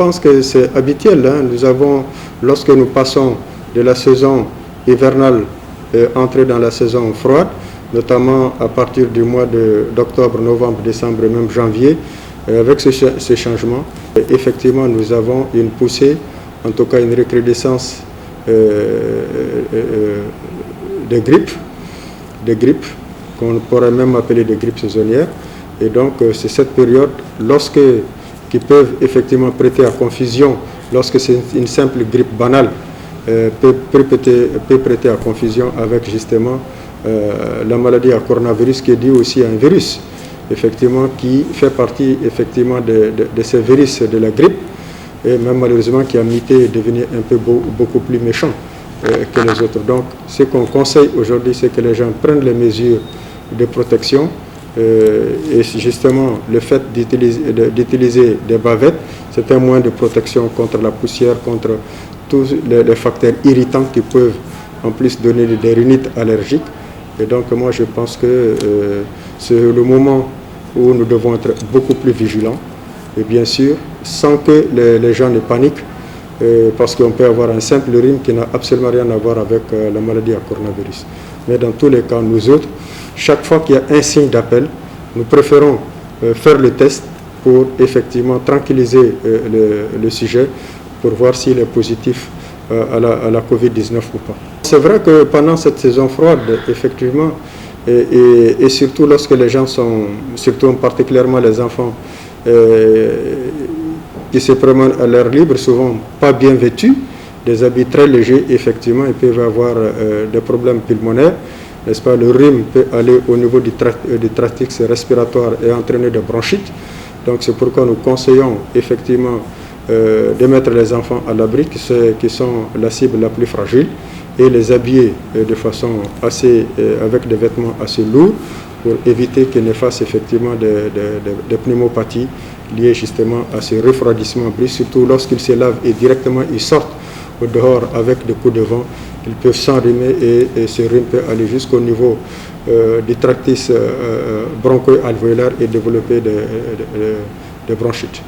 pense que c'est habituel. Nous avons, lorsque nous passons de la saison hivernale entrer dans la saison froide, notamment à partir du mois d'octobre, novembre, décembre et même janvier, avec ces changements, effectivement, nous avons une poussée, en tout cas une recrudescence de grippe, qu'on pourrait même appeler de grippe saisonnière. Et donc, c'est cette période, qui peuvent effectivement prêter à confusion, lorsque c'est une simple grippe banale, peut prêter à confusion avec justement la maladie à coronavirus qui est due aussi à un virus, effectivement, qui fait partie effectivement de ces virus de la grippe, et même malheureusement qui a muté et devenu un peu beaucoup plus méchant que les autres. Donc, ce qu'on conseille aujourd'hui, c'est que les gens prennent les mesures de protection, et justement le fait d'utiliser des bavettes, c'est un moyen de protection contre la poussière, contre tous les facteurs irritants qui peuvent en plus donner des rhinites allergiques. Et donc moi je pense que c'est le moment où nous devons être beaucoup plus vigilants, et bien sûr sans que les gens ne paniquent, parce qu'on peut avoir un simple rhume qui n'a absolument rien à voir avec la maladie à coronavirus. Mais dans tous les cas, nous autres, chaque fois qu'il y a un signe d'appel, nous préférons faire le test pour effectivement tranquilliser le sujet, pour voir s'il est positif à la Covid-19 ou pas. C'est vrai que pendant cette saison froide, effectivement, et surtout lorsque les gens sont, surtout particulièrement les enfants, qui se promènent à l'air libre, souvent pas bien vêtus, des habits très légers, effectivement, ils peuvent avoir des problèmes pulmonaires, n'est-ce pas? Le rhume peut aller au niveau du tractus respiratoire et entraîner des bronchites. Donc c'est pourquoi nous conseillons effectivement de mettre les enfants à l'abri, qui sont la cible la plus fragile, et les habiller de façon avec des vêtements assez lourds, pour éviter qu'ils ne fassent effectivement des pneumopathies liées justement à ce refroidissement brusque, surtout lorsqu'ils se lavent et directement ils sortent au dehors avec des coups de vent, ils peuvent s'enrhumer, et ce rhume peut aller jusqu'au niveau du tractus broncho-alvéolaire et développer des bronchites.